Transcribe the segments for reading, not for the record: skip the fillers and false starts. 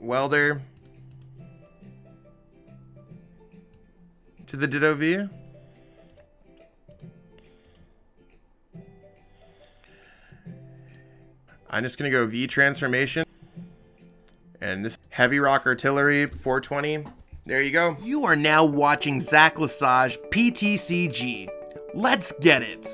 Welder to the Ditto V. I'm just going to go V transformation. And this Heavy Rock Artillery 420. There you go. You are now watching Zach Lesage PTCG. Let's get it.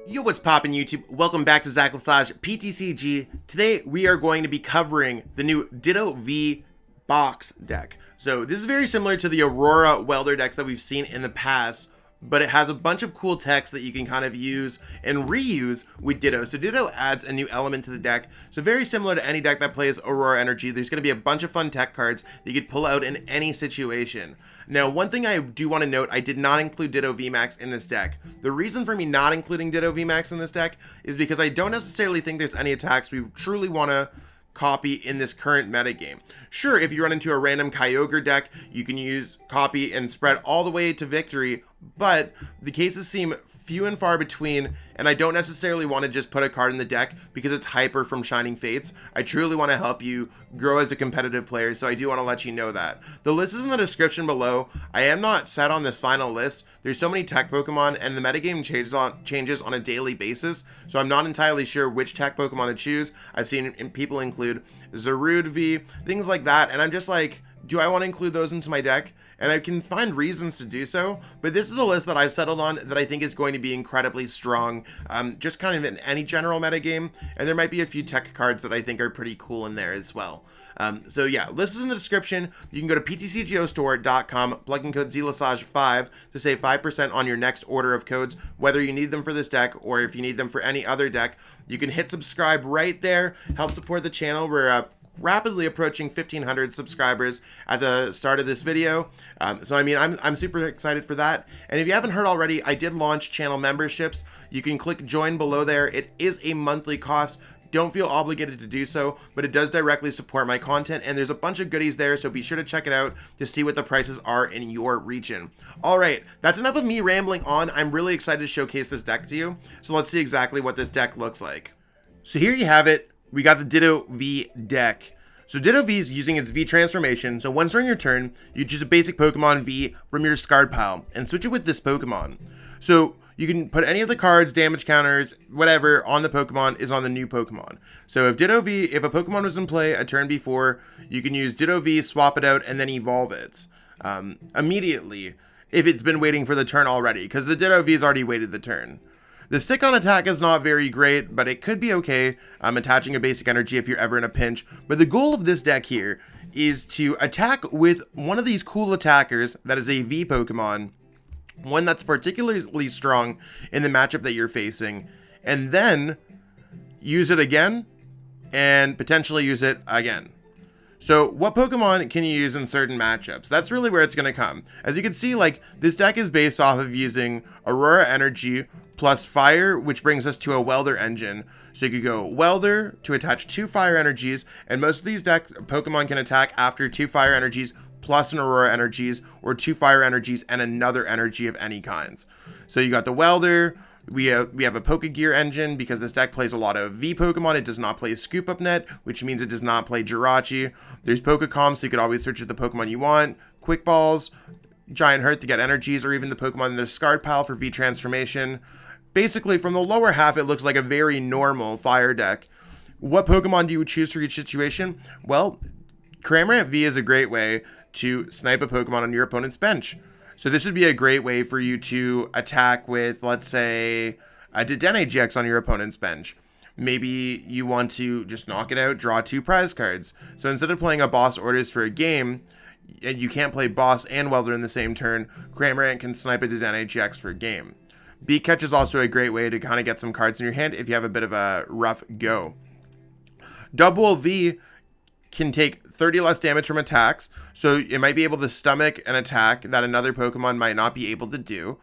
Yo, what's poppin' YouTube? Welcome back to Zach Lesage PTCG. Today we are going to be covering the new Ditto V box deck. So this is very similar to the Aurora Welder decks that we've seen in the past, but it has a bunch of cool techs that you can kind of use and reuse with Ditto. So Ditto adds a new element to the deck. So very similar to any deck that plays Aurora Energy, there's going to be a bunch of fun tech cards that you could pull out in any situation. Now, one thing I do want to note, I did not include Ditto VMAX in this deck. The reason for me not including Ditto VMAX in this deck is because I don't necessarily think there's any attacks we truly want to copy in this current metagame. Sure, if you run into a random Kyogre deck, you can use copy and spread all the way to victory, but the cases seem few and far between, and I don't necessarily want to just put a card in the deck because it's Hyper from Shining Fates. I truly want to help you grow as a competitive player, so I do want to let you know that. The list is in the description below. I am not set on this final list. There's so many tech Pokemon, and the metagame changes on a daily basis, so I'm not entirely sure which tech Pokemon to choose. I've seen people include Zarude V, things like that, and I'm just like, do I want to include those into my deck? And I can find reasons to do so, but this is the list that I've settled on that I think is going to be incredibly strong, just kind of in any general metagame, and there might be a few tech cards that I think are pretty cool in there as well. So yeah, list is in the description. You can go to PTCGO plug in code ZLesage5 to save 5% on your next order of codes, whether you need them for this deck or if you need them for any other deck. You can hit subscribe right there, help support the channel. We're rapidly approaching 1,500 subscribers at the start of this video. So I mean, I'm super excited for that. And if you haven't heard already, I did launch channel memberships. You can click join below there. It is a monthly cost. Don't feel obligated to do so, but it does directly support my content, and there's a bunch of goodies there, so be sure to check it out to see what the prices are in your region. All right, that's enough of me rambling on. I'm really excited to showcase this deck to you. So let's see exactly what this deck looks like. So here you have it. We got the Ditto V deck. So Ditto V is using its V transformation, so once during your turn, you choose a basic Pokemon V from your discard pile and switch it with this Pokemon. So you can put any of the cards, damage counters, whatever on the Pokemon is on the new Pokemon. So if a Pokemon was in play a turn before, you can use Ditto V, swap it out, and then evolve it immediately if it's been waiting for the turn already, because the Ditto V has already waited the turn. The stick on attack is not very great, but it could be okay, attaching a basic energy if you're ever in a pinch. But the goal of this deck here is to attack with one of these cool attackers that is a V Pokemon, one that's particularly strong in the matchup that you're facing, and then use it again, and potentially use it again. So what Pokemon can you use in certain matchups? That's really where it's going to come. As you can see, like, this deck is based off of using Aurora Energy plus Fire, which brings us to a Welder engine. So you could go Welder to attach 2 Fire energies, and most of these Pokemon can attack after 2 Fire energies plus an Aurora energies, or 2 Fire energies and another energy of any kinds. So you got the Welder. We have a Pokegear engine because this deck plays a lot of V Pokemon. It does not play Scoop Up Net, which means it does not play Jirachi. There's Pokecom, so you could always search at the Pokemon you want. Quick Balls, Giant Hearth to get energies, or even the Pokemon in the discard pile for V transformation. Basically, from the lower half, it looks like a very normal fire deck. What Pokemon do you choose for each situation? Well, Cramorant V is a great way to snipe a Pokemon on your opponent's bench. So this would be a great way for you to attack with, let's say, a Dedenne-GX on your opponent's bench. Maybe you want to just knock it out, draw 2 prize cards. So instead of playing a boss orders for a game, and you can't play boss and Welder in the same turn, Cramorant can snipe a Dedenne-GX for a game. Beak Catch is also a great way to kind of get some cards in your hand if you have a bit of a rough go. Dubwool V can take 30 less damage from attacks, so it might be able to stomach an attack that another Pokemon might not be able to do.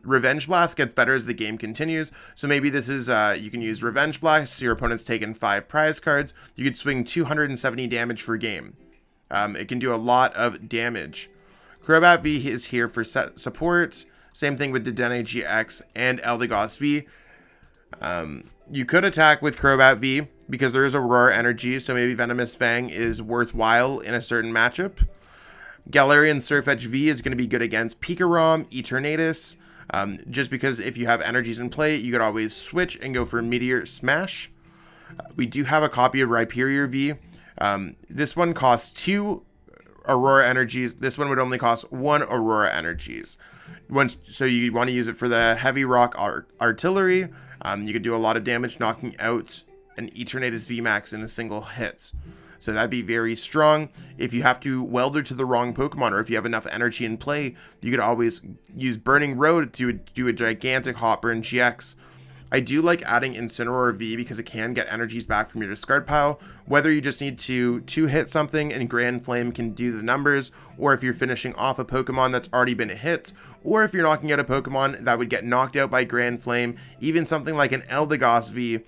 Revenge Blast gets better as the game continues, so maybe this is, you can use Revenge Blast, so your opponent's taken 5 prize cards. You could swing 270 damage per game. It can do a lot of damage. Crobat V is here for support. Same thing with Dedenne-GX and Eldegoss V. You could attack with Crobat V because there is Aurora energy, so maybe Venomous Fang is worthwhile in a certain matchup. Galarian Sirfetch'd V is going to be good against Pikarom, Eternatus, just because if you have energies in play, you could always switch and go for Meteor Smash. We do have a copy of Rhyperior V. This one costs 2 Aurora energies. This one would only cost 1 Aurora energies. So you want to use it for the Heavy Rock Artillery. You could do a lot of damage knocking out an Eternatus VMAX in a single hit. So that'd be very strong. If you have to welder to the wrong Pokemon, or if you have enough energy in play, you could always use Burning Road to do a gigantic Hot Burn GX. I do like adding Incineroar V because it can get energies back from your discard pile, whether you just need to hit something and Grand Flame can do the numbers, or if you're finishing off a Pokemon that's already been hit, or if you're knocking out a Pokemon that would get knocked out by Grand Flame, even something like an Eldegoss V.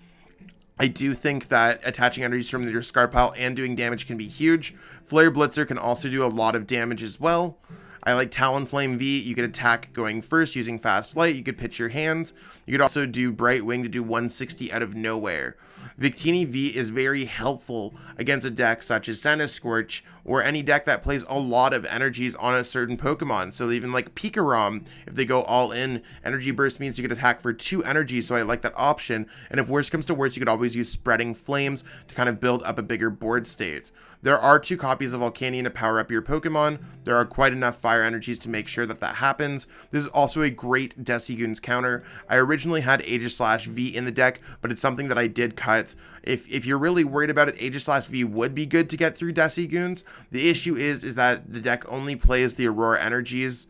I do think that attaching energies from the discard pile and doing damage can be huge. Flare Blitzer can also do a lot of damage as well. I like Talonflame V. You could attack going first using Fast Flight. You could pitch your hands. You could also do Bright Wing to do 160 out of nowhere. Victini V is very helpful against a deck such as Scorch, or any deck that plays a lot of energies on a certain Pokemon. So even like Pikarom, if they go all in, Energy Burst means you could attack for 2 energies, so I like that option. And if worse comes to worse, you could always use Spreading Flames to kind of build up a bigger board state. There are 2 copies of Volcanion to power up your Pokemon. There are quite enough fire energies to make sure that happens. This is also a great Decigoons counter. I originally had Aegislash-V in the deck, but it's something that I did cut. If you're really worried about it, Aegislash-V would be good to get through Decigoons. The issue is that the deck only plays the Aurora energies,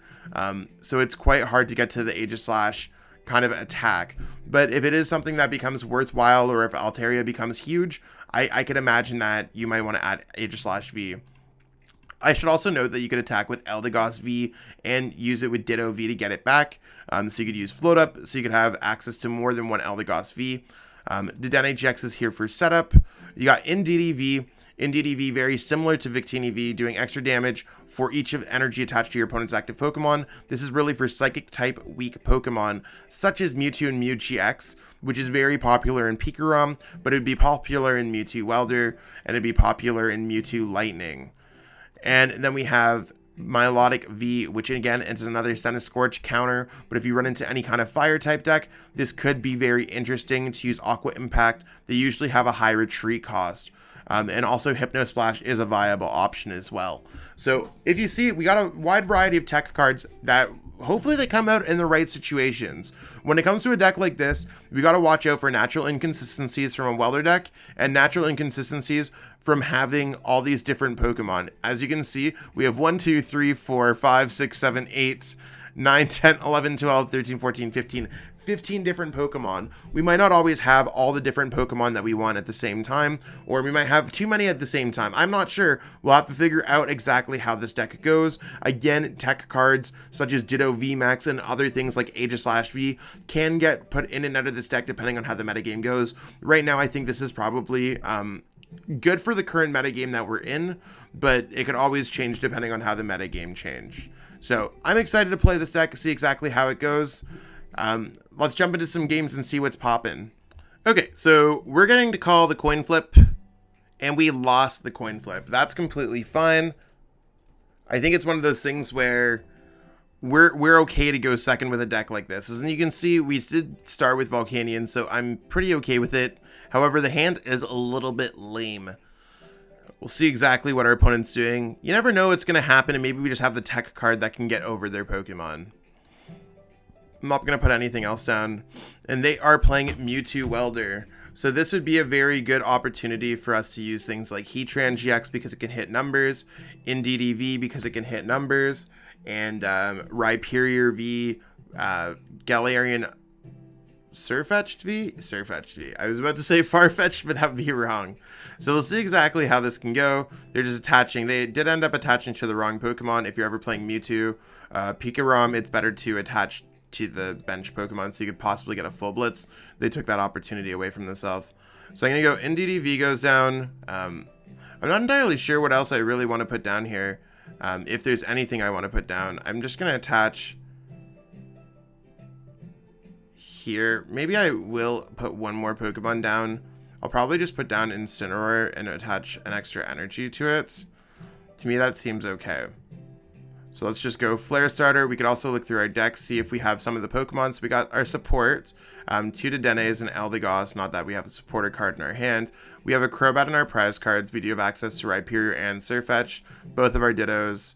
so it's quite hard to get to the Aegislash kind of attack. But if it is something that becomes worthwhile, or if Altaria becomes huge, I could imagine that you might want to add Aegislash-V. I should also note that you could attack with Eldegoss V and use it with Ditto V to get it back. So you could use Float Up, so you could have access to more than one Eldegoss V. Dedenne-GX is here for setup. You got Indeedee V. Indeedee V, very similar to Victini V, doing extra damage for each of energy attached to your opponent's active Pokemon. This is really for Psychic type weak Pokemon, such as Mewtwo and Mew-GX, which is very popular in Pikarom, but it would be popular in Mewtwo Welder, and it'd be popular in Mewtwo Lightning. And then we have Milotic V, which again is another Scorch counter, but if you run into any kind of fire type deck, this could be very interesting to use Aqua Impact. They usually have a high retreat cost. And also Hypno Splash is a viable option as well. So if you see, we got a wide variety of tech cards that hopefully they come out in the right situations. When it comes to a deck like this, we got to watch out for natural inconsistencies from a Welder deck and natural inconsistencies from having all these different Pokemon. As you can see, we have 1, 2, 3, 4, 5, 6, 7, 8, 9, 10, 11, 12, 13, 14, 15 different Pokemon. We might not always have all the different Pokemon that we want at the same time, or we might have too many at the same time. I'm not sure. We'll have to figure out exactly how this deck goes. Again, tech cards such as Ditto VMAX and other things like Aegislash-V can get put in and out of this deck depending on how the metagame goes. Right now, I think this is probably good for the current metagame that we're in, but it could always change depending on how the metagame change. So I'm excited to play this deck, see exactly how it goes. Let's jump into some games and see what's poppin'. Okay, so we're getting to call the coin flip, and we lost the coin flip. That's completely fine. I think it's one of those things where we're okay to go second with a deck like this. And you can see, we did start with Volcanion, so I'm pretty okay with it. However, the hand is a little bit lame. We'll see exactly what our opponent's doing. You never know what's going to happen, and maybe we just have the tech card that can get over their Pokemon. I'm not going to put anything else down. And they are playing Mewtwo Welder. So this would be a very good opportunity for us to use things like Heatran-GX because it can hit numbers, Indeedee V because it can hit numbers, and Rhyperior V, Galarian Sirfetch'd V? I was about to say Farfetch'd, but that would be wrong. So we'll see exactly how this can go. They're just attaching. They did end up attaching to the wrong Pokemon. If you're ever playing Mewtwo, Pikarom, it's better to attach to the bench Pokemon so you could possibly get a full blitz. They took that opportunity away from themselves. So I'm going to go Indeedee V goes down. I'm not entirely sure what else I really want to put down here. If there's anything I want to put down, I'm just going to attach here. Maybe I will put one more Pokemon down. I'll probably just put down Incineroar and attach an extra energy to it. To me, that seems okay. So let's just go Flare Starter. We could also look through our deck, see if we have some of the Pokemon. So we got our support, 2 Dedennes and Eldegoss, not that we have a supporter card in our hand. We have a Crobat in our prize cards. We do have access to Rhyperior and Sirfetch'd, both of our Dittos.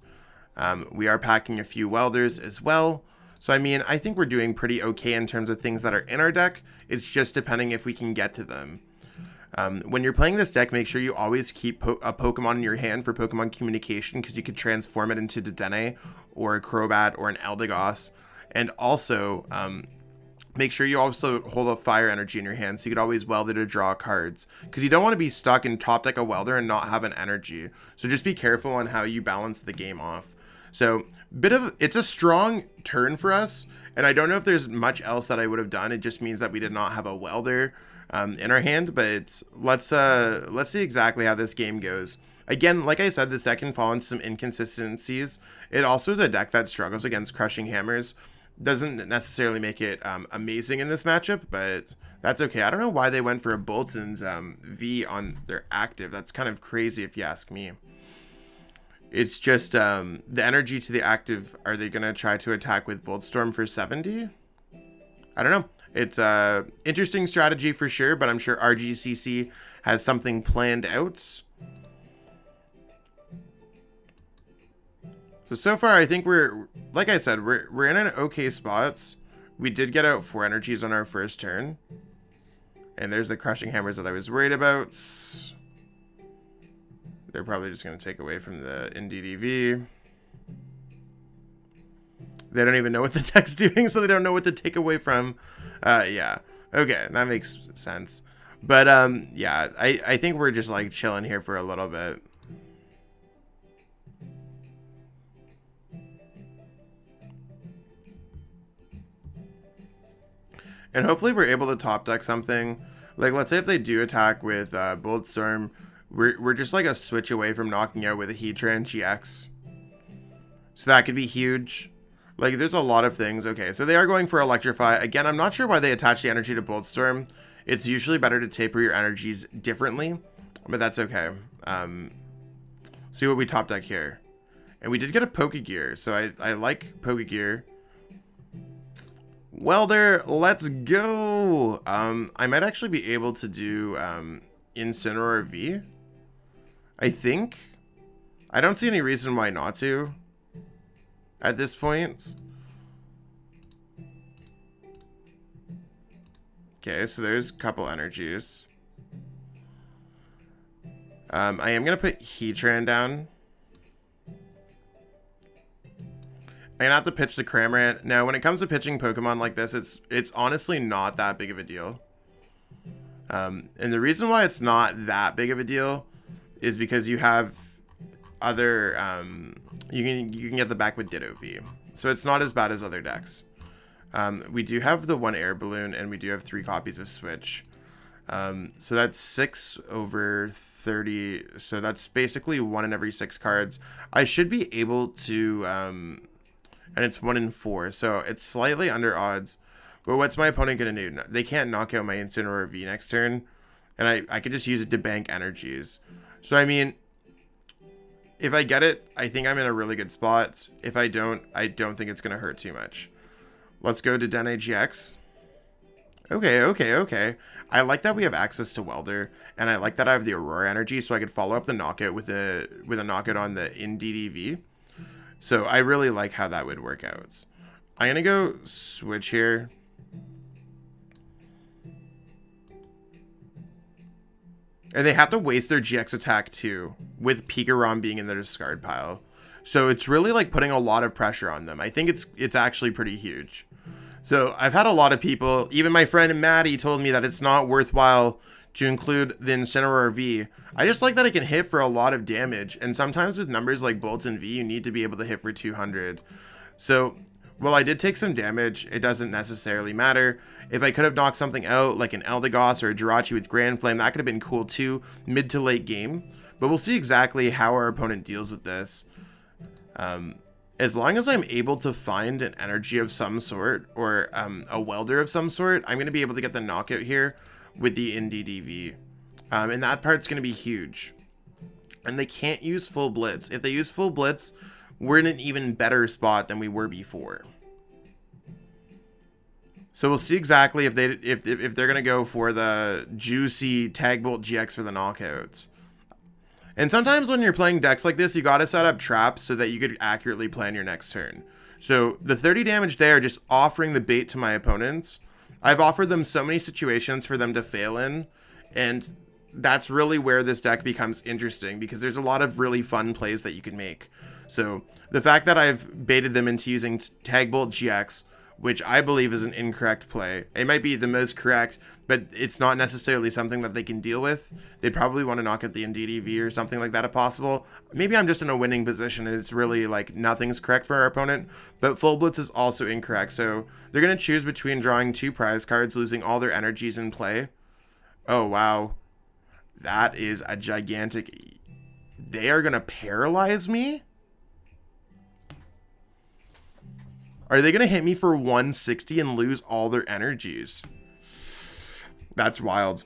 We are packing a few Welders as well. So I mean, I think we're doing pretty okay in terms of things that are in our deck. It's just depending if we can get to them. When you're playing this deck, make sure you always keep a Pokemon in your hand for Pokemon Communication, because you could transform it into Dedenne or a Crobat or an Eldegoss. And also, make sure you also hold a Fire Energy in your hand, so you could always weld it to draw cards, because you don't want to be stuck in top deck a Welder and not have an energy. So just be careful on how you balance the game off. So it's a strong turn for us, and I don't know if there's much else that I would have done. It just means that we did not have a Welder in our hand, but let's see exactly how this game goes. Again, like I said, this deck can fall into some inconsistencies. It also is a deck that struggles against Crushing Hammers. Doesn't necessarily make it amazing in this matchup, but that's okay. I don't know why they went for a Boltons V on their active. That's kind of crazy if you ask me. It's just the energy to the active. Are they going to try to attack with Boltstorm for 70? I don't know. It's a interesting strategy for sure, but I'm sure RGCC has something planned out. So far, I think like I said, we're in an okay spots. We did get out 4 energies on our first turn. And there's the Crushing Hammers that I was worried about. They're probably just going to take away from the Indeedee V. They don't even know what the deck's doing, so they don't know what to take away from. Yeah. Okay, that makes sense. But, yeah, I think we're just, like, chilling here for a little bit. And hopefully we're able to top deck something. Like, let's say if they do attack with Boltstorm, we're just, like, a switch away from knocking out with a Heatran-GX. So that could be huge. Like, there's a lot of things. Okay, so they are going for Electrify. Again, I'm not sure why they attach the energy to Boltstorm. It's usually better to taper your energies differently, but that's okay. See what we top deck here. And we did get a Pokegear, so I like Pokegear. Welder, let's go! I might actually be able to do Incineroar V. I think. I don't see any reason why not to at this point. Okay, so there's a couple energies. I am going to put Heatran down. I'm gonna have to pitch the Cramorant. Now, when it comes to pitching Pokemon like this, it's honestly not that big of a deal. And the reason why it's not that big of a deal is because you have other you can get the back with Ditto V, so it's not as bad as other decks. We do have the 1 Air Balloon, and we do have 3 copies of Switch. So that's 6 over 30. So that's basically 1 in every 6 cards. I should be able to. And it's 1 in 4, so it's slightly under odds. But what's my opponent going to do? They can't knock out my Incineroar V next turn, and I could just use it to bank energies. So, I mean, if I get it, I think I'm in a really good spot. If I don't think it's going to hurt too much. Let's go to Dedenne-GX. Okay. I like that we have access to Welder, and I like that I have the Aurora energy, so I could follow up the knockout with a knockout on the Indeedee V. So I really like how that would work out. I'm going to go switch here. And they have to waste their GX attack too, with Pikarom being in their discard pile. So it's really like putting a lot of pressure on them. I think it's actually pretty huge. So I've had a lot of people, even my friend Maddie told me that it's not worthwhile to include the Incineroar V. I just like that it can hit for a lot of damage, and sometimes with numbers like Bolton V, you need to be able to hit for 200. So, while I did take some damage, it doesn't necessarily matter. If I could have knocked something out, like an Eldegoss or a Jirachi with Grand Flame, that could have been cool too, mid to late game. But we'll see exactly how our opponent deals with this. As long as I'm able to find an energy of some sort, or a Welder of some sort, I'm going to be able to get the knockout here with the Indeedee V. And that part's going to be huge. And they can't use full blitz. If they use full blitz, we're in an even better spot than we were before. So we'll see exactly if they're going to go for the juicy Tag Bolt GX for the knockouts. And sometimes when you're playing decks like this, you got to set up traps so that you could accurately plan your next turn. So the 30 damage there, just offering the bait to my opponents. I've offered them so many situations for them to fail in, and that's really where this deck becomes interesting, because there's a lot of really fun plays that you can make. So the fact that I've baited them into using Tag Bolt GX, which I believe is an incorrect play. It might be the most correct, but it's not necessarily something that they can deal with. They'd probably want to knock out the Indeedee V or something like that if possible. Maybe I'm just in a winning position and it's really like nothing's correct for our opponent, but full blitz is also incorrect. So they're going to choose between drawing 2 prize cards, losing all their energies in play. Oh, wow. That is a gigantic... They are going to paralyze me? Are they going to hit me for 160 and lose all their energies? That's wild.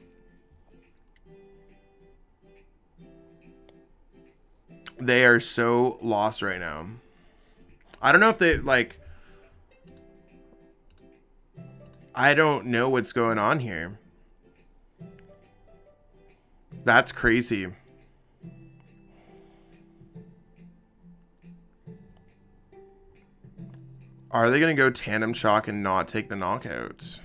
They are so lost right now. I don't know if they, like... I don't know what's going on here. That's crazy. Are they going to go Tandem Shock and not take the knockouts?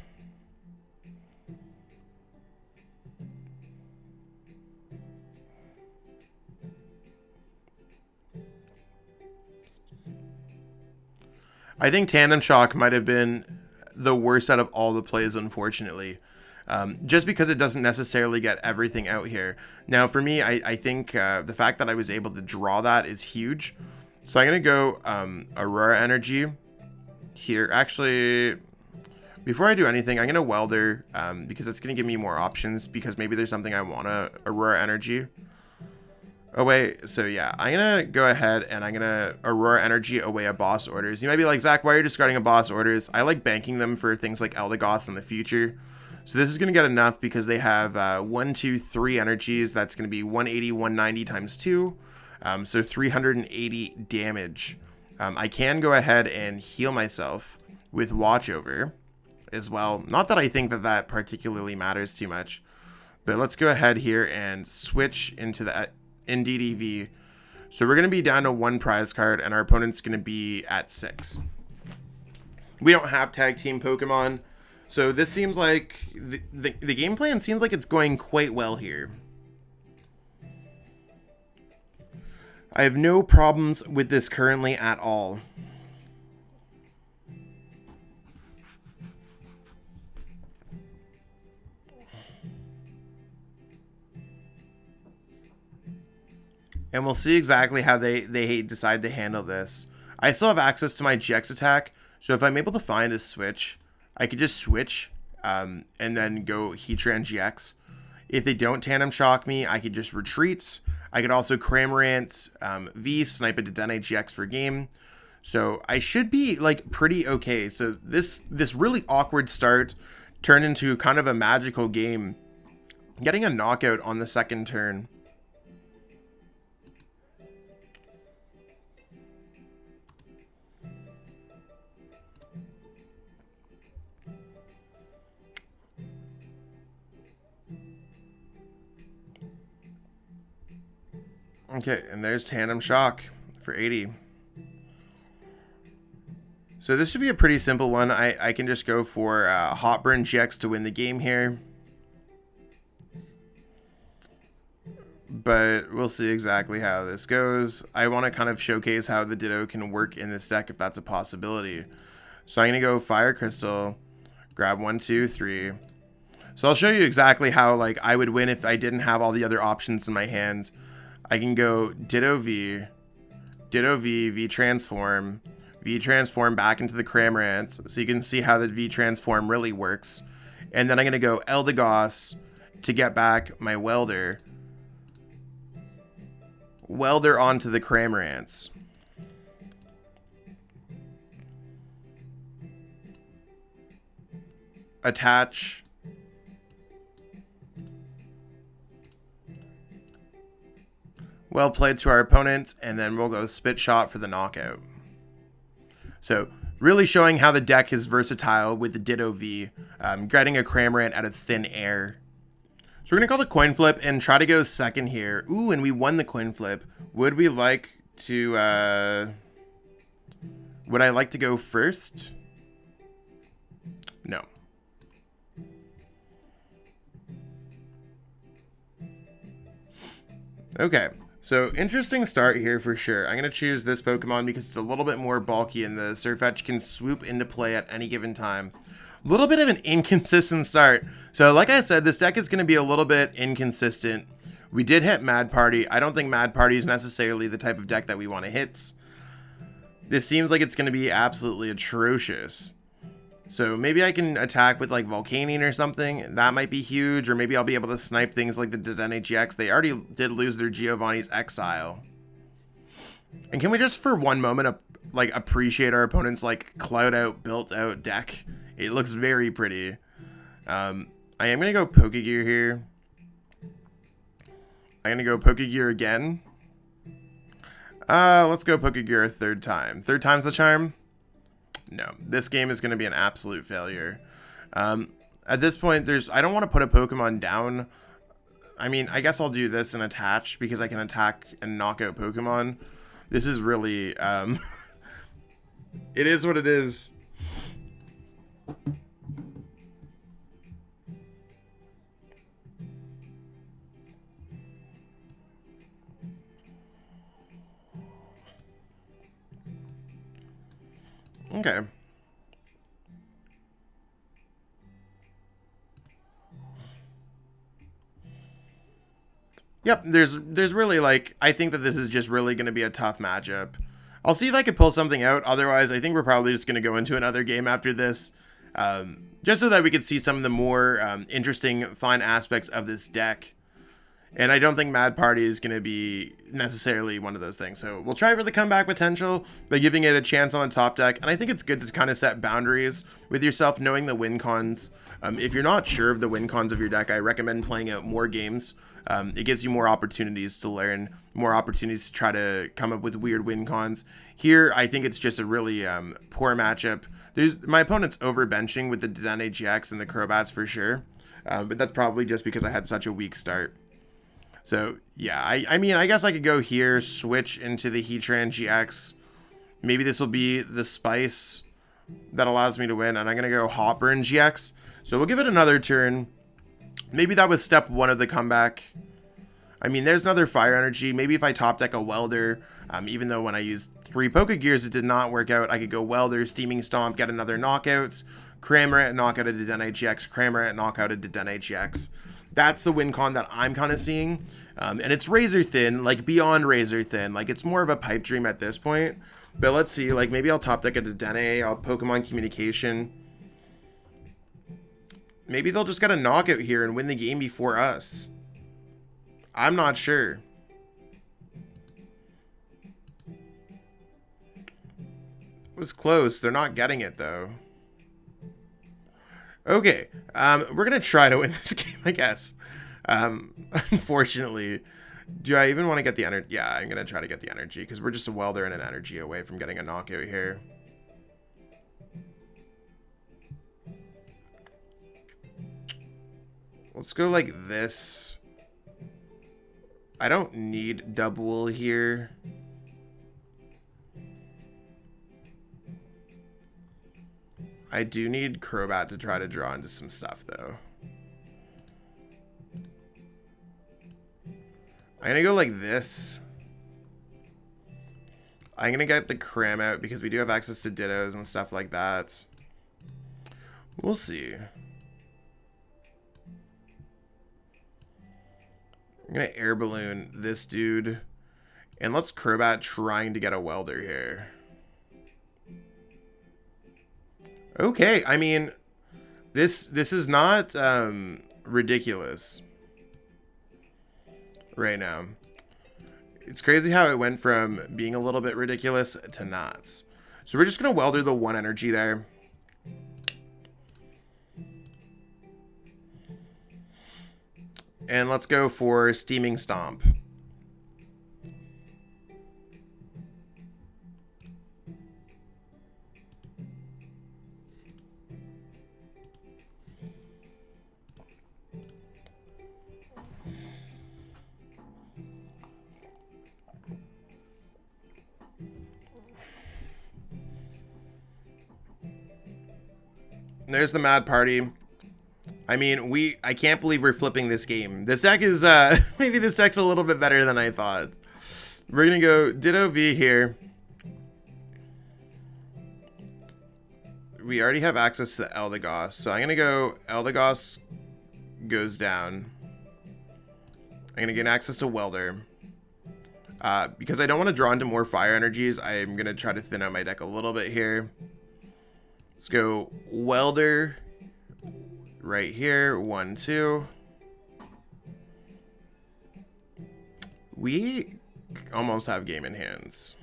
I think Tandem Shock might have been the worst out of all the plays, unfortunately. Just because it doesn't necessarily get everything out here. Now, for me, I think the fact that I was able to draw that is huge. So I'm going to go Aurora Energy here. Actually, before I do anything, I'm going to Welder because it's going to give me more options, because maybe there's something I want to Aurora Energy. Oh, wait. So, yeah, I'm going to go ahead and I'm going to Aurora Energy away a Boss Orders. You might be like, Zach, why are you discarding a Boss Orders? I like banking them for things like Eldegoss in the future. So this is going to get enough because they have 1, 2, 3 energies. That's going to be 180, 190 times 2. So 380 damage. I can go ahead and heal myself with Watch Over as well. Not that I think that that particularly matters too much. But let's go ahead here and switch into the Indeedee V. So we're going to be down to 1 prize card, and our opponent's going to be at 6. We don't have tag team Pokemon. So this seems like the game plan seems like it's going quite well here. I have no problems with this currently at all. And we'll see exactly how they decide to handle this. I still have access to my GX attack, so if I'm able to find a switch, I could just switch and then go Heatran-GX. If they don't Tandem Shock me, I could just retreat. I could also Cramorant V, snipe a Dedenne-GX for game. So I should be like pretty okay. So this really awkward start turned into kind of a magical game. Getting a knockout on the second turn. Okay, and there's Tandem Shock for 80. So this should be a pretty simple one. I can just go for Hot Burn GX to win the game here. But we'll see exactly how this goes. I want to kind of showcase how the Ditto can work in this deck if that's a possibility. So I'm going to go Fire Crystal, grab 1, 2, 3. So I'll show you exactly how like I would win if I didn't have all the other options in my hands. I can go Ditto V, V Transform back into the Cramorant, so you can see how the V Transform really works. And then I'm going to go Eldegoss to get back my Welder onto the Cramorants. Attach Well played to our opponent, and then we'll go Spit Shot for the knockout. So, really showing how the deck is versatile with the Ditto V, getting a Cramorant out of thin air. So we're going to call the coin flip and try to go second here. Ooh, and we won the coin flip. Would we like to, would I like to go first? No. Okay, so interesting start here for sure. I'm going to choose this Pokemon because it's a little bit more bulky and the Sirfetch'd can swoop into play at any given time. A little bit of an inconsistent start. So like I said, this deck is going to be a little bit inconsistent. We did hit Mad Party. I don't think Mad Party is necessarily the type of deck that we want to hit. This seems like it's going to be absolutely atrocious. So maybe I can attack with like Volcanion or something. That might be huge. Or maybe I'll be able to snipe things like the Dedenne-GX. They already did lose their Giovanni's Exile. And can we just for one moment like appreciate our opponent's like cloud out, built out deck? It looks very pretty. I am going to go Pokegear here. I'm going to go Pokegear again. Let's go Pokegear a third time. Third time's the charm? No, this game is going to be an absolute failure. At this point, I don't want to put a Pokemon down. I mean, I guess I'll do this and attach because I can attack and knock out Pokemon. This is really, it is what it is. Okay. Yep, there's really like, I think that this is just really going to be a tough matchup. I'll see if I can pull something out. Otherwise, I think we're probably just going to go into another game after this. Just so that we could see some of the more interesting, fun aspects of this deck. And I don't think Mad Party is going to be necessarily one of those things. So we'll try for the comeback potential by giving it a chance on the top deck. And I think it's good to kind of set boundaries with yourself, knowing the win cons. If you're not sure of the win cons of your deck, I recommend playing out more games. It gives you more opportunities to learn, more opportunities to try to come up with weird win cons. Here, I think it's just a really poor matchup. My opponent's overbenching with the Dedenne-GX and the Crobats for sure. But that's probably just because I had such a weak start. So, yeah, I mean, I guess I could go here, switch into the Heatran-GX. Maybe this will be the spice that allows me to win, and I'm going to go Hotburn-GX. So we'll give it another turn. Maybe that was step one of the comeback. I mean, there's another Fire Energy. Maybe if I top deck a Welder, even though when I used 3 Pokegears it did not work out, I could go Welder, Steaming Stomp, get another knockouts, Cramorant, knockout a Dedenne-GX, Cramorant, knockout a Dedenne-GX. That's the win con that I'm kind of seeing. And it's razor thin, like beyond razor thin. Like it's more of a pipe dream at this point. But let's see, like maybe I'll top deck a Dedenne, I'll Pokemon Communication. Maybe they'll just get a knockout here and win the game before us. I'm not sure. It was close. They're not getting it though. Okay, we're going to try to win this game, I guess. Unfortunately, do I even want to get the energy? Yeah, I'm going to try to get the energy because we're just a Welder and an energy away from getting a knockout here. Let's go like this. I don't need Dubwool here. I do need Crobat to try to draw into some stuff, though. I'm going to go like this. I'm going to get the Cram out because we do have access to Dittos and stuff like that. We'll see. I'm going to Air Balloon this dude. And let's Crobat trying to get a Welder here. Okay, I mean, this is not ridiculous right now. It's crazy how it went from being a little bit ridiculous to not. So we're just going to Welder the 1 energy there. And let's go for Steaming Stomp. There's the Mad Party. I mean, I can't believe we're flipping this game. This deck is, maybe this deck's a little bit better than I thought. We're gonna go Ditto V here. We already have access to Eldegoss, so I'm gonna go Eldegoss goes down. I'm gonna get access to Welder. Because I don't want to draw into more fire energies, I'm gonna try to thin out my deck a little bit here. Let's go Welder right here. 1, 2. We almost have game in hands.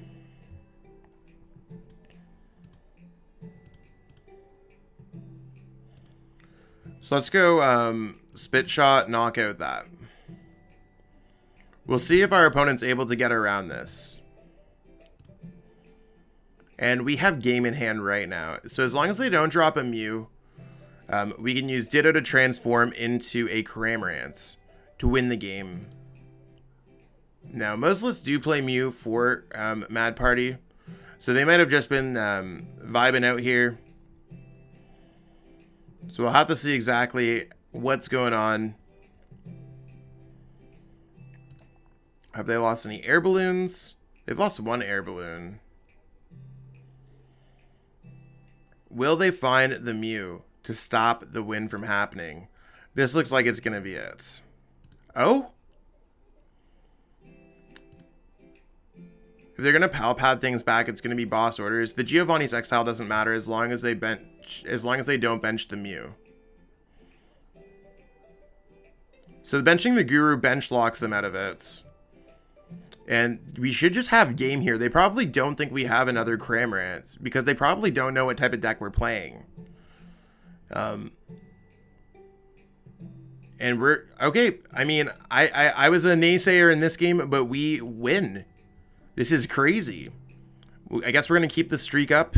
So let's go Spit Shot, knock out that. We'll see if our opponent's able to get around this. And we have game in hand right now. So as long as they don't drop a Mew, we can use Ditto to transform into a Cramorant to win the game. Now, most lists do play Mew for Mad Party. So they might have just been vibing out here. So we'll have to see exactly what's going on. Have they lost any air balloons? They've lost 1 air balloon. Will they find the Mew to stop the win from happening? This looks like it's going to be it. Oh? If they're going to pal pad things back, it's going to be boss orders. The Giovanni's Exile doesn't matter as long as they don't bench the Mew. So benching the Guru bench locks them out of it. And we should just have game here. They probably don't think we have another Cramorant because they probably don't know what type of deck we're playing. And we're okay. I mean, I was a naysayer in this game, but we win. This is crazy. I guess we're gonna keep the streak up.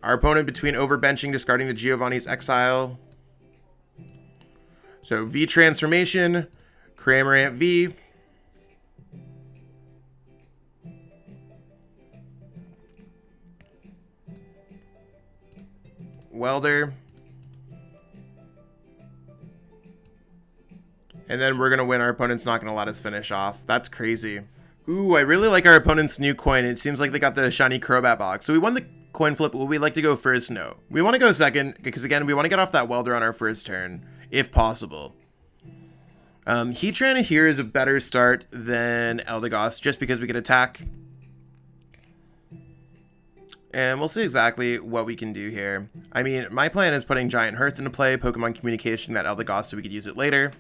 Our opponent between overbenching, discarding the Giovanni's Exile. So V transformation, Cramorant V. Welder. And then we're going to win. Our opponent's not going to let us finish off. That's crazy. Ooh, I really like our opponent's new coin. It seems like they got the shiny Crobat box. So we won the coin flip. Would we like to go first? No. We want to go second because, again, we want to get off that Welder on our first turn, if possible. Heatran here is a better start than Eldegoss just because we can attack. And we'll see exactly what we can do here. I mean, my plan is putting Giant Hearth into play, Pokemon Communication, that Eldegoss, so we could use it later.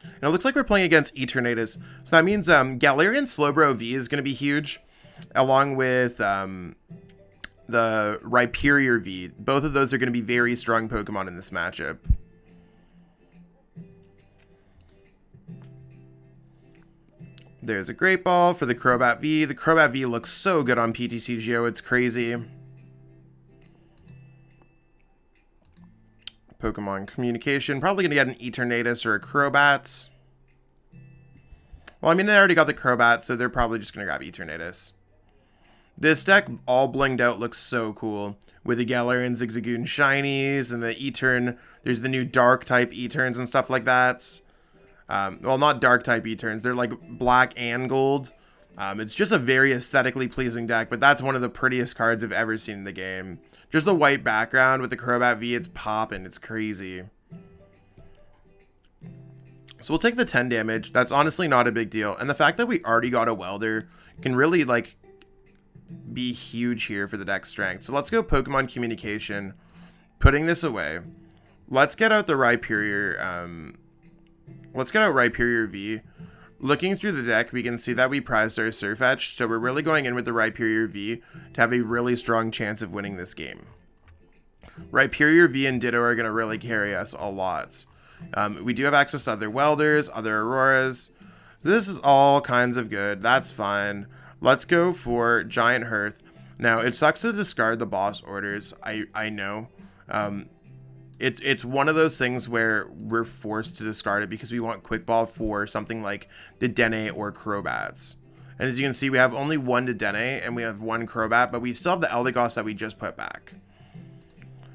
And it looks like we're playing against Eternatus. So that means Galarian Slowbro V is going to be huge, along with the Rhyperior V. Both of those are going to be very strong Pokemon in this matchup. There's a Great Ball for the Crobat V. The Crobat V looks so good on PTCGO, it's crazy. Pokemon Communication. Probably going to get an Eternatus or a Crobat. Well, I mean, they already got the Crobat, so they're probably just going to grab Eternatus. This deck, all blinged out, looks so cool. With the Galarian Zigzagoon Shinies and the Etern. There's the new Dark type Eterns and stuff like that. Well, not Dark type Eterns. They're like black and gold. It's just a very aesthetically pleasing deck, but that's one of the prettiest cards I've ever seen in the game. Just the white background with the Crobat V, it's popping. It's crazy. So we'll take the 10 damage. That's honestly not a big deal. And the fact that we already got a Welder can really, like, be huge here for the deck strength. So let's go Pokemon Communication. Putting this away. Let's get out the Rhyperior, let's get out Rhyperior V. Looking through the deck, we can see that we prized our Sirfetch'd, so we're really going in with the Rhyperior V to have a really strong chance of winning this game. Rhyperior V and Ditto are going to really carry us a lot. We do have access to other Welders, other Auroras. This is all kinds of good. That's fine. Let's go for Giant Hearth. Now, it sucks to discard the boss orders. I know. It's one of those things where we're forced to discard it because we want Quick Ball for something like Dedenne or Crobats. And as you can see, we have only one Dedenne and we have one Crobat, but we still have the Eldegoss that we just put back.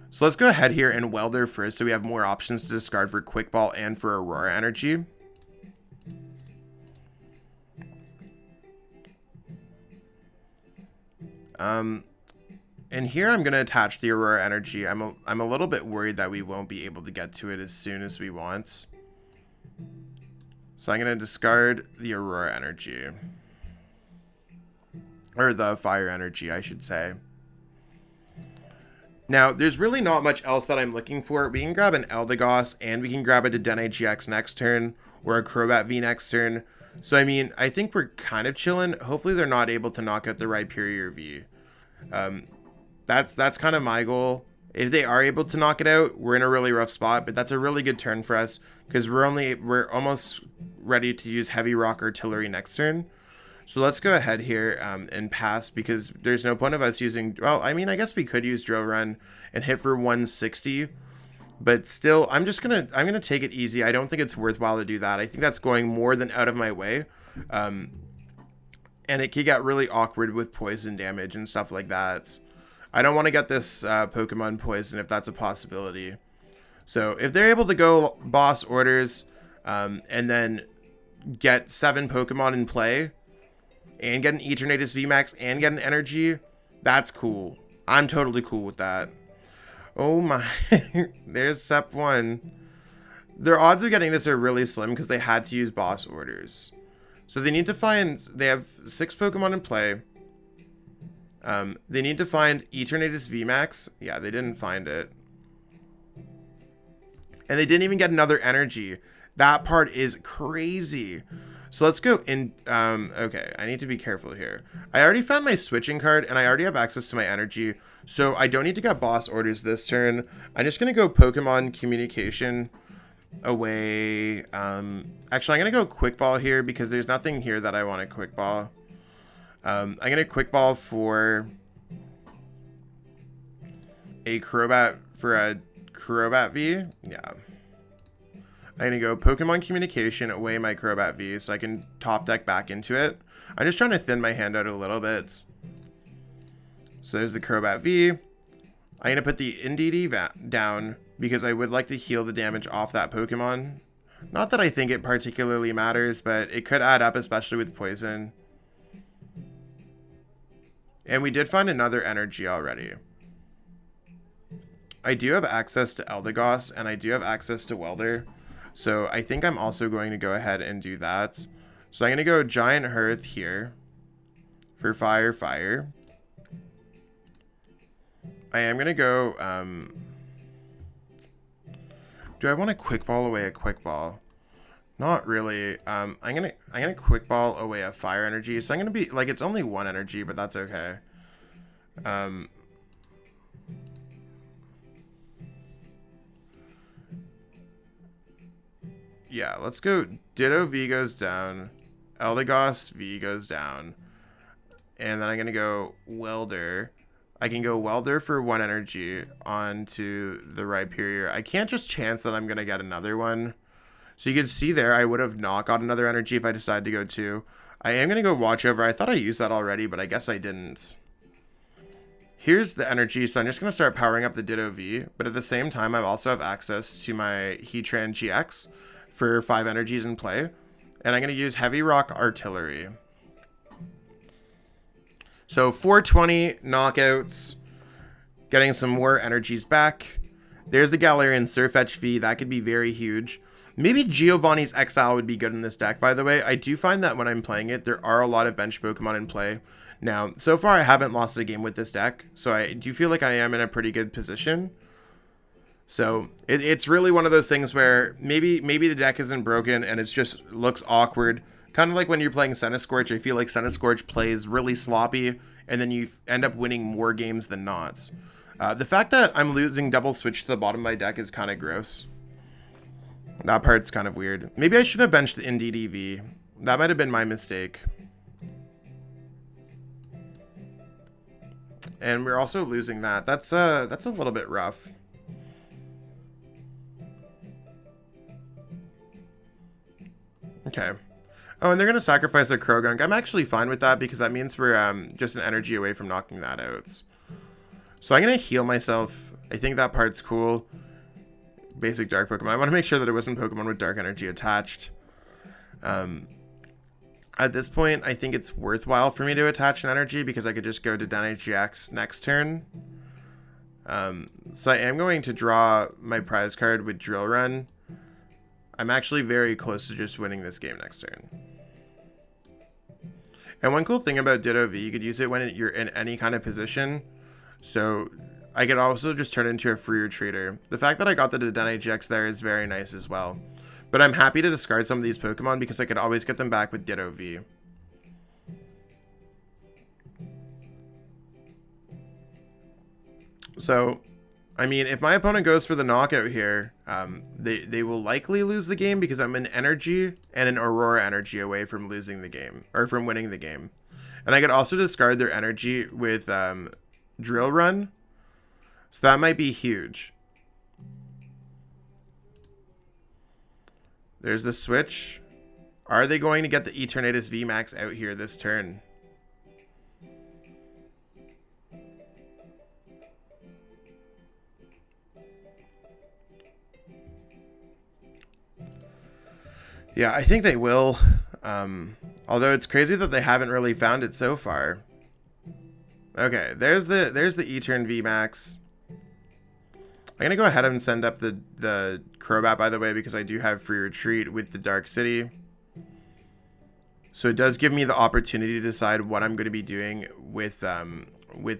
So let's go ahead here and Welder first so we have more options to discard for Quick Ball and for Aurora Energy. And here I'm going to attach the Aurora Energy. I'm a little bit worried that we won't be able to get to it as soon as we want. So I'm going to discard the Aurora Energy. Or the Fire Energy, I should say. Now, there's really not much else that I'm looking for. We can grab an Eldegoss, and we can grab a Dedenne-GX next turn, or a Crobat V next turn. So, I mean, I think we're kind of chilling. Hopefully, they're not able to knock out the Rhyperior V. That's kind of my goal. If they are able to knock it out, we're in a really rough spot, but that's a really good turn for us, because we're almost ready to use Heavy Rock Artillery next turn. So let's go ahead here and pass, because there's no point of us using... Well, I mean, I guess we could use Drill Run and hit for 160. But still, I'm gonna take it easy. I don't think it's worthwhile to do that. I think that's going more than out of my way. And it could get really awkward with poison damage and stuff like that. I don't want to get this Pokemon poison if that's a possibility. So if they're able to go boss orders and then get 7 Pokemon in play... and get an Eternatus VMAX and get an energy, that's cool. I'm totally cool with that. Oh my, there's Sep 1. Their odds of getting this are really slim because they had to use boss orders. So they need to find, they have 6 Pokemon in play. They need to find Eternatus VMAX. Yeah, they didn't find it. And they didn't even get another energy. That part is crazy. So let's go in. Okay, I need to be careful here. I already found my switching card and I already have access to my energy. So I don't need to get boss orders this turn. I'm just going to go Pokemon Communication away. Actually, I'm going to go Quick Ball here because there's nothing here that I want to Quick Ball. I'm going to Quick Ball for a Crobat V. Yeah. I'm going to go Pokemon Communication away my Crobat V so I can top deck back into it. I'm just trying to thin my hand out a little bit. So there's the Crobat V. I'm going to put the Indeedee down because I would like to heal the damage off that Pokemon. Not that I think it particularly matters, but it could add up, especially with poison. And we did find another energy already. I do have access to Eldegoss and I do have access to Welder. So I think I'm also going to go ahead and do that. So I'm going to go Giant Hearth here for Fire. I am going to go... do I want to Quick Ball away a Quick Ball? Not really. I'm gonna Quick Ball away a Fire Energy. So I'm gonna be like, it's only 1 energy, but that's okay. Yeah, let's go. Ditto V goes down. Eldegoss V goes down. And then I'm going to go Welder. I can go Welder for 1 energy onto the Rhyperior. I can't just chance that I'm going to get another one. So you can see there, I would have not got another energy if I decided to go 2. I am going to go Watch Over. I thought I used that already, but I guess I didn't. Here's the energy, so I'm just going to start powering up the Ditto V. But at the same time, I also have access to my Heatran-GX for 5 energies in play. And I'm going to use Heavy Rock Artillery. So 420 knockouts. Getting some more energies back. There's the Galarian Sirfetch'd V. That could be very huge. Maybe Giovanni's Exile would be good in this deck, by the way. I do find that when I'm playing it, there are a lot of bench Pokemon in play. Now, so far I haven't lost a game with this deck. So I do feel like I am in a pretty good position. So it's really one of those things where maybe the deck isn't broken and it just looks awkward. Kind of like when you're playing Centiskorch. I feel like Centiskorch plays really sloppy and then you end up winning more games than not. The fact that I'm losing double switch to the bottom of my deck is kind of gross. That part's kind of weird. Maybe I should have benched the Indeedee V. That might have been my mistake. And we're also losing that. That's a little bit rough. Okay. Oh, and they're going to sacrifice a Krogunk. I'm actually fine with that because that means we're just an energy away from knocking that out. So I'm going to heal myself. I think that part's cool. Basic dark Pokemon. I want to make sure that it wasn't Pokemon with dark energy attached. At this point, I think it's worthwhile for me to attach an energy because I could just go to Dedenne-GX next turn. So I am going to draw my prize card with Drill Run. I'm actually very close to just winning this game next turn. And one cool thing about Ditto V, you could use it when you're in any kind of position. So I could also just turn it into a free retreater. The fact that I got the Dedenne-GX there is very nice as well. But I'm happy to discard some of these Pokemon because I could always get them back with Ditto V. So, I mean, if my opponent goes for the knockout here, they will likely lose the game because I'm an energy and an Aurora energy away from losing the game, or from winning the game. And I could also discard their energy with Drill Run. So that might be huge. There's the switch. Are they going to get the Eternatus VMAX out here this turn? Yeah, I think they will. Although it's crazy that they haven't really found it so far. Okay, there's the Etern VMAX. I'm going to go ahead and send up the Crobat, by the way, because I do have free retreat with the Dark City. So it does give me the opportunity to decide what I'm going to be doing with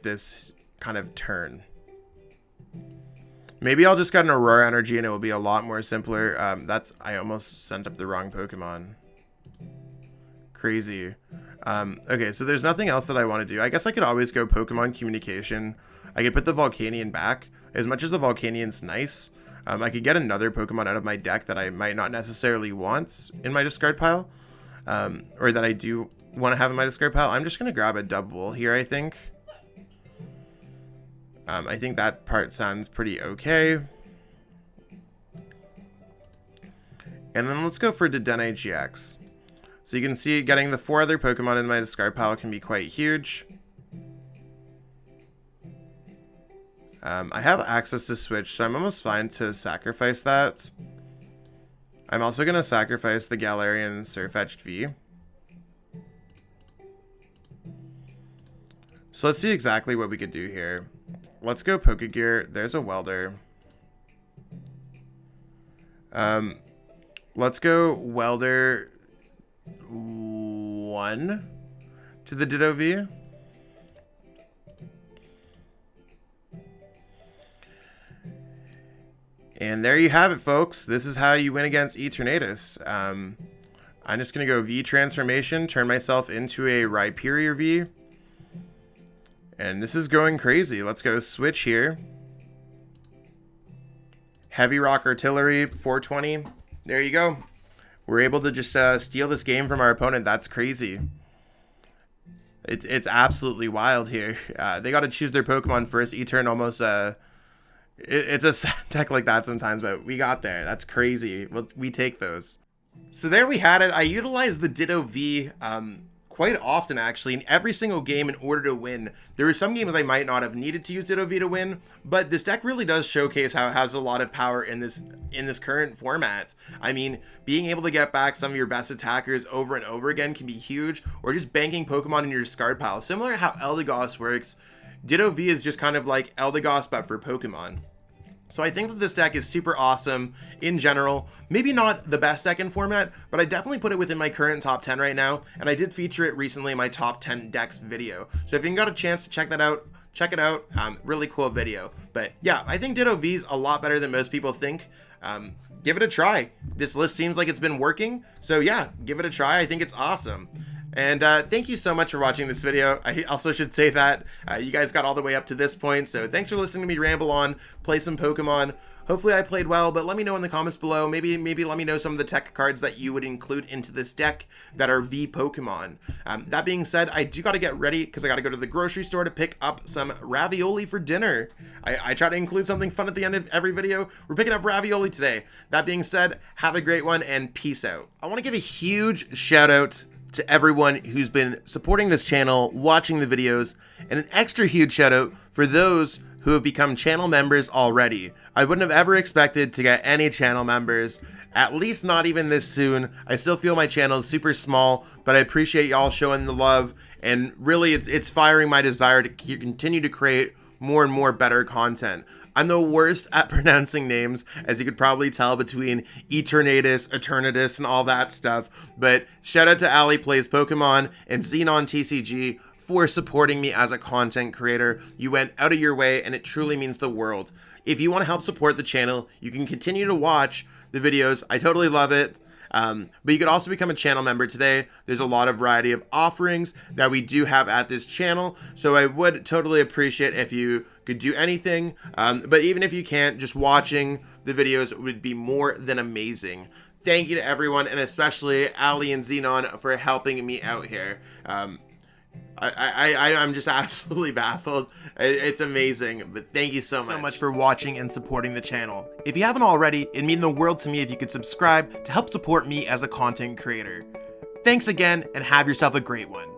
this kind of turn. Maybe I'll just get an Aurora energy and it will be a lot more simpler. I almost sent up the wrong Pokemon. Crazy. Okay, so there's nothing else that I want to do. I guess I could always go Pokemon Communication. I could put the Volcanion back. As much as the Volcanion's nice, I could get another Pokemon out of my deck that I might not necessarily want in my discard pile. Or that I do want to have in my discard pile. I'm just going to grab a Dubwool here, I think. I think that part sounds pretty okay. And then let's go for Dedenne-GX. So you can see getting the 4 other Pokemon in my discard pile can be quite huge. I have access to switch, so I'm almost fine to sacrifice that. I'm also going to sacrifice the Galarian Sirfetch'd V. So let's see exactly what we could do here. Let's go Pokegear. There's a Welder. Let's go Welder 1 to the Ditto V. And there you have it, folks. This is how you win against Eternatus. I'm just going to go V transformation, turn myself into a Rhyperior V. And this is going crazy. Let's go switch here. Heavy Rock Artillery, 420. There you go. We're able to just steal this game from our opponent. That's crazy. It's absolutely wild here. They got to choose their Pokemon first. Etern almost... It's a sad deck like that sometimes, but we got there. That's crazy. We take those. So there we had it. I utilized the Ditto V quite often, actually, in every single game in order to win. There were some games I might not have needed to use Ditto V to win, but this deck really does showcase how it has a lot of power in this current format. I mean, being able to get back some of your best attackers over and over again can be huge, or just banking Pokemon in your discard pile. Similar to how Eldegoss works, Ditto V is just kind of like Eldegoss, but for Pokemon. So I think that this deck is super awesome in general. Maybe not the best deck in format, but I definitely put it within my current top 10 right now. And I did feature it recently in my top 10 decks video. So if you got a chance to check that out, check it out. Really cool video. But yeah, I think Ditto V is a lot better than most people think. Give it a try. This list seems like it's been working. So yeah, give it a try. I think it's awesome. And thank you so much for watching this video. I also should say that you guys got all the way up to this point. So thanks for listening to me ramble on, play some Pokemon. Hopefully I played well, but let me know in the comments below. Maybe let me know some of the tech cards that you would include into this deck that are V Pokemon. That being said, I do got to get ready because I got to go to the grocery store to pick up some ravioli for dinner. I try to include something fun at the end of every video. We're picking up ravioli today. That being said, have a great one and peace out. I want to give a huge shout out to everyone who's been supporting this channel, watching the videos, and an extra huge shout out for those who have become channel members already. I wouldn't have ever expected to get any channel members, at least not even this soon. I still feel my channel is super small, but I appreciate y'all showing the love, and really it's firing my desire to continue to create more and more better content. I'm the worst at pronouncing names, as you could probably tell between Eternatus, and all that stuff, but shout out to Ali Plays Pokemon and Xenon TCG for supporting me as a content creator. You went out of your way and it truly means the world. If you want to help support the channel, you can continue to watch the videos. I totally love it. But you could also become a channel member today. There's a lot of variety of offerings that we do have at this channel, so I would totally appreciate if you could do anything. But even if you can't, just watching the videos would be more than amazing. Thank you to everyone, and especially Ali and Xenon for helping me out here. I'm just absolutely baffled. It's amazing, but thank you so much for watching and supporting the channel. If you haven't already, it'd mean the world to me if you could subscribe to help support me as a content creator. Thanks again, and have yourself a great one.